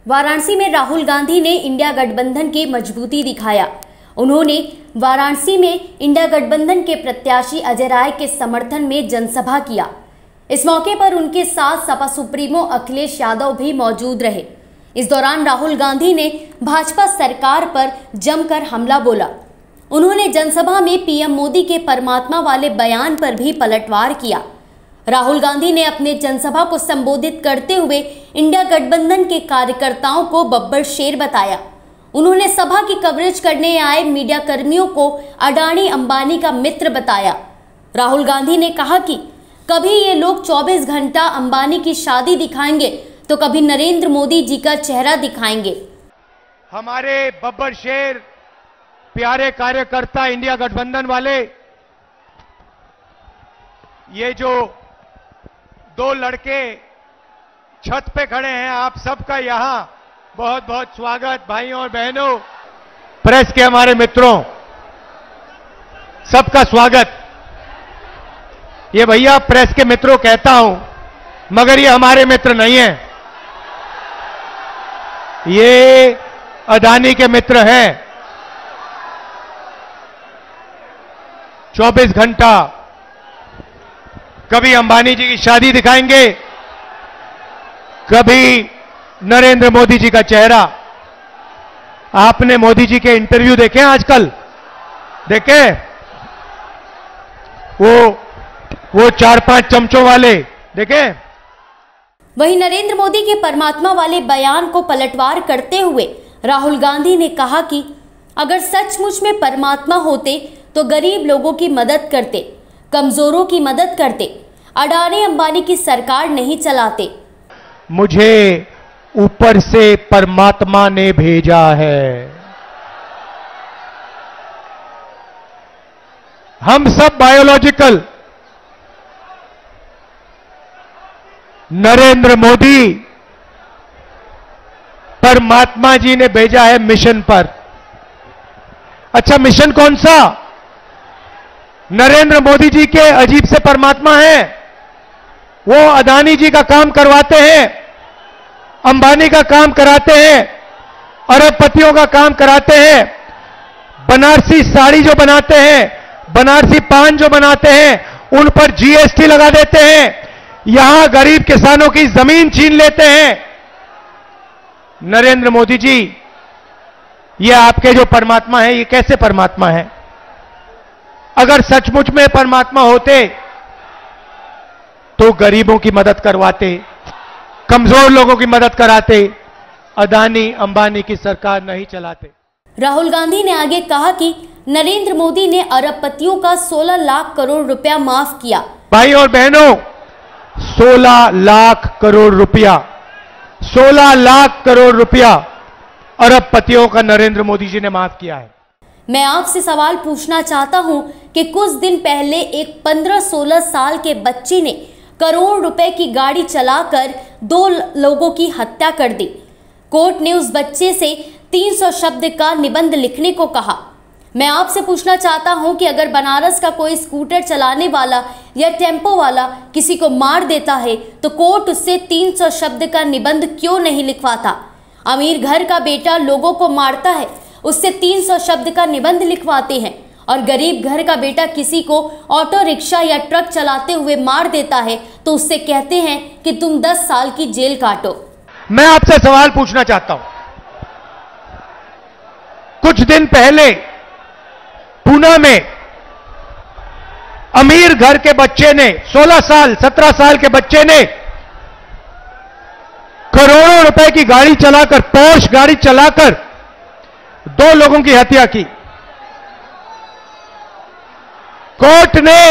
वाराणसी में राहुल गांधी ने इंडिया गठबंधन की मजबूती दिखाया। उन्होंने वाराणसी में इंडिया गठबंधन के प्रत्याशी अजय राय के समर्थन में जनसभा किया। इस मौके पर उनके साथ सपा सुप्रीमो अखिलेश यादव भी मौजूद रहे। इस दौरान राहुल गांधी ने भाजपा सरकार पर जमकर हमला बोला। उन्होंने जनसभा में पीएम मोदी के परमात्मा वाले बयान पर भी पलटवार किया। राहुल गांधी ने अपने जनसभा को संबोधित करते हुए इंडिया गठबंधन के कार्यकर्ताओं को बब्बर शेर बताया। उन्होंने सभा की कवरेज करने आए मीडिया कर्मियों को अडानी अंबानी का मित्र बताया। राहुल गांधी ने कहा कि कभी ये लोग 24 घंटा अंबानी की शादी दिखाएंगे तो कभी नरेंद्र मोदी जी का चेहरा दिखाएंगे। हमारे बब्बर शेर प्यारे कार्यकर्ता इंडिया गठबंधन वाले, ये जो दो लड़के छत पे खड़े हैं, आप सबका यहां बहुत बहुत स्वागत। भाइयों और बहनों, प्रेस के हमारे मित्रों, सबका स्वागत। ये भैया प्रेस के मित्रों कहता हूं, मगर ये हमारे मित्र नहीं हैं, ये अडानी के मित्र हैं। 24 घंटा कभी अंबानी जी की शादी दिखाएंगे, कभी नरेंद्र मोदी जी का चेहरा। आपने मोदी जी के इंटरव्यू देखे आजकल? देखे? वो 4-5 चमचों वाले देखे? वहीं नरेंद्र मोदी के परमात्मा वाले बयान को पलटवार करते हुए राहुल गांधी ने कहा कि अगर सचमुच में परमात्मा होते तो गरीब लोगों की मदद करते, कमजोरों की मदद करते, अडानी अंबानी की सरकार नहीं चलाते। मुझे ऊपर से परमात्मा ने भेजा है। हम सब बायोलॉजिकल, नरेंद्र मोदी परमात्मा जी ने भेजा है मिशन पर। अच्छा, मिशन कौन सा? नरेंद्र मोदी जी के अजीब से परमात्मा हैं। वो अडानी जी का काम करवाते हैं, अंबानी का काम कराते हैं, अरबपतियों का काम कराते हैं। बनारसी साड़ी जो बनाते हैं, बनारसी पान जो बनाते हैं, उन पर जीएसटी लगा देते हैं। यहां गरीब किसानों की जमीन छीन लेते हैं। नरेंद्र मोदी जी, ये आपके जो परमात्मा है, ये कैसे परमात्मा है? अगर सचमुच में परमात्मा होते तो गरीबों की मदद करवाते, कमजोर लोगों की मदद कराते, अडानी अंबानी की सरकार नहीं चलाते। राहुल गांधी ने आगे कहा कि नरेंद्र मोदी ने अरबपतियों का 16 लाख करोड़ रुपया माफ किया। भाई और बहनों, 16 लाख करोड़ रुपया, 16 लाख करोड़ रुपया अरबपतियों का नरेंद्र मोदी जी ने माफ किया है। मैं आपसे सवाल पूछना चाहता हूं कि कुछ दिन पहले एक 15-16 साल के बच्चे ने करोड़ रुपए की गाड़ी चलाकर 2 लोगों की हत्या कर दी। कोर्ट ने उस बच्चे से 300 शब्द का निबंध लिखने को कहा। मैं आपसे पूछना चाहता हूं कि अगर बनारस का कोई स्कूटर चलाने वाला या टेम्पो वाला किसी को मार देता है तो कोर्ट उससे 300 शब्द का निबंध क्यों नहीं लिखवाता? अमीर घर का बेटा लोगों को मारता है, उससे 300 शब्द का निबंध लिखवाते हैं, और गरीब घर का बेटा किसी को ऑटो रिक्शा या ट्रक चलाते हुए मार देता है तो उससे कहते हैं कि तुम 10 साल की जेल काटो। मैं आपसे सवाल पूछना चाहता हूं, कुछ दिन पहले पूना में अमीर घर के बच्चे ने, 16 साल 17 साल के बच्चे ने करोड़ों रुपए की गाड़ी चलाकर, पोर्श गाड़ी चलाकर 2 लोगों की हत्या की। कोर्ट ने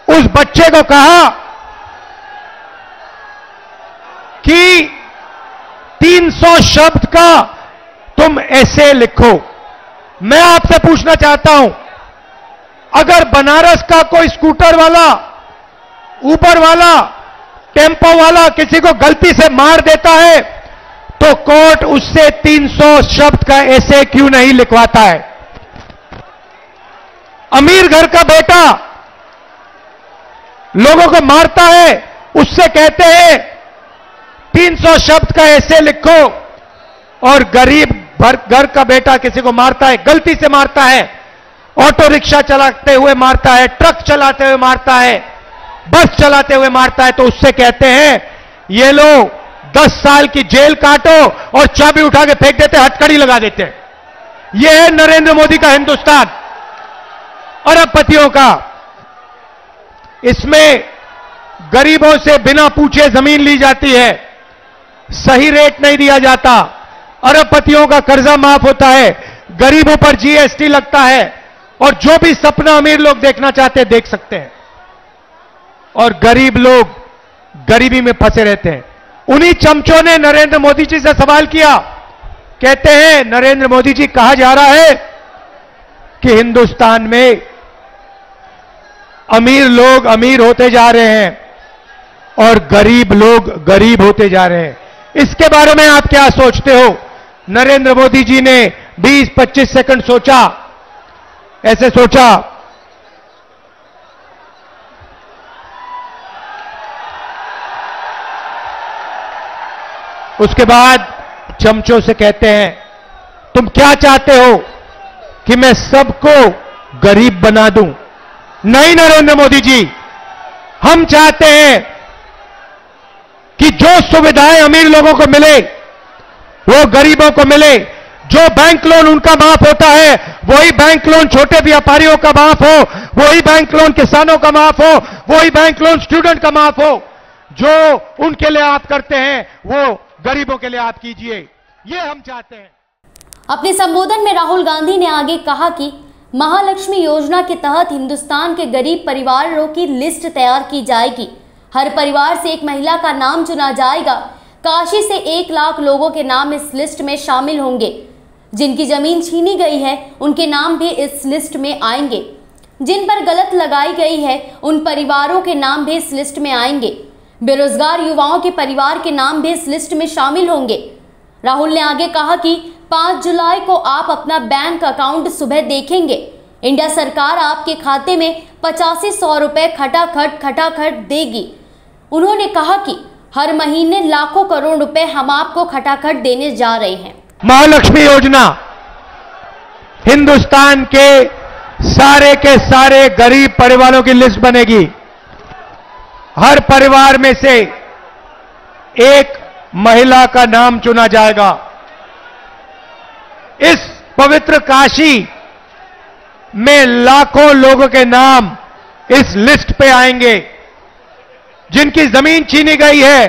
उस बच्चे को कहा कि 300 शब्द का तुम ऐसे लिखो। मैं आपसे पूछना चाहता हूं, अगर बनारस का कोई स्कूटर वाला, ऊबर वाला, टेम्पो वाला किसी को गलती से मार देता है तो कोर्ट उससे 300 शब्द का ऐसे क्यों नहीं लिखवाता है? अमीर घर का बेटा लोगों को मारता है, उससे कहते हैं 300 शब्द का ऐसे लिखो, और गरीब घर का बेटा किसी को मारता है, गलती से मारता है, ऑटो रिक्शा चलाते हुए मारता है, ट्रक चलाते हुए मारता है, बस चलाते हुए मारता है, तो उससे कहते हैं ये लो 10 साल की जेल काटो और चाबी उठा के फेंक देते, हथकड़ी लगा देते हैं। यह है नरेंद्र मोदी का हिंदुस्तान, अरबपतियों का। इसमें गरीबों से बिना पूछे जमीन ली जाती है, सही रेट नहीं दिया जाता, अरबपतियों का कर्जा माफ होता है, गरीबों पर जीएसटी लगता है, और जो भी सपना अमीर लोग देखना चाहते हैं देख सकते हैं, और गरीब लोग गरीबी में फंसे रहते हैं। उन्हीं चमचों ने नरेंद्र मोदी जी से सवाल किया, कहते हैं नरेंद्र मोदी जी, कहा जा रहा है कि हिंदुस्तान में अमीर लोग अमीर होते जा रहे हैं और गरीब लोग गरीब होते जा रहे हैं, इसके बारे में आप क्या सोचते हो? नरेंद्र मोदी जी ने 20-25 सेकंड सोचा, ऐसे सोचा, उसके बाद चमचों से कहते हैं तुम क्या चाहते हो कि मैं सबको गरीब बना दूं? नहीं नरेंद्र मोदी जी, हम चाहते हैं कि जो सुविधाएं अमीर लोगों को मिले वो गरीबों को मिले। जो बैंक लोन उनका माफ होता है वही बैंक लोन छोटे व्यापारियों का माफ हो, वही बैंक लोन किसानों का माफ हो, वही बैंक लोन स्टूडेंट का माफ हो। जो उनके लिए आप करते हैं वो गरीबों के लिए आप कीजिए, ये हम चाहते हैं। अपने संबोधन में राहुल गांधी ने आगे कहा कि महालक्ष्मी योजना के तहत हिंदुस्तान के गरीब परिवारों की लिस्ट तैयार की जाएगी। हर परिवार से एक महिला का नाम चुना जाएगा। काशी से 1 लाख लोगों के नाम इस लिस्ट में शामिल होंगे। जिनकी जमीन छीनी गई है उनके नाम भी इस लिस्ट में आएंगे। जिन पर गलत लगाई गई है उन परिवारों के नाम भी इस लिस्ट में आएंगे। बेरोजगार युवाओं के परिवार के नाम भी इस लिस्ट में शामिल होंगे। राहुल ने आगे कहा कि 5 जुलाई को आप अपना बैंक अकाउंट सुबह देखेंगे। इंडिया सरकार आपके खाते में 8500 रुपए खटाखट देगी। उन्होंने कहा कि हर महीने लाखों करोड़ रुपए हम आपको खटाखट देने जा रहे हैं। महालक्ष्मी योजना हिंदुस्तान के सारे गरीब परिवारों की लिस्ट बनेगी। हर परिवार में से एक महिला का नाम चुना जाएगा। इस पवित्र काशी में लाखों लोगों के नाम इस लिस्ट पे आएंगे। जिनकी जमीन छीनी गई है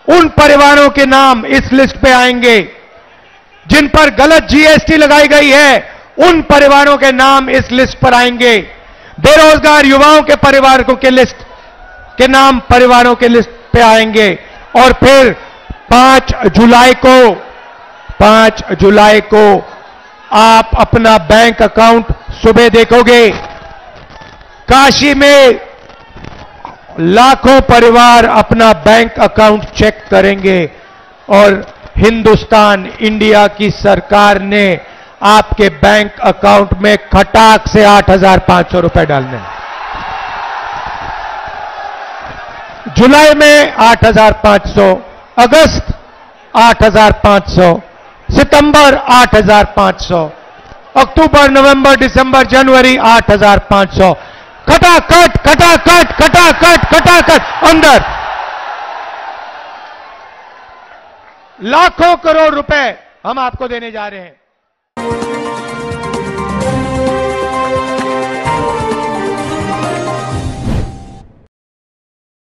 उन परिवारों के नाम इस लिस्ट पे आएंगे। जिन पर गलत जीएसटी लगाई गई है उन परिवारों के नाम इस लिस्ट पर आएंगे। बेरोजगार युवाओं के परिवारों के लिस्ट के नाम परिवारों के लिस्ट पे आएंगे। और फिर 5 जुलाई को आप अपना बैंक अकाउंट सुबह देखोगे। काशी में लाखों परिवार अपना बैंक अकाउंट चेक करेंगे और हिंदुस्तान इंडिया की सरकार ने आपके बैंक अकाउंट में खटाक से 8,500 रुपए डालने हैं। जुलाई में 8,500, अगस्त 8,500, सितंबर 8,500, अक्टूबर, नवंबर, दिसंबर, जनवरी 8,500। खटाखट अंदर लाखों करोड़ रुपए हम आपको देने जा रहे हैं।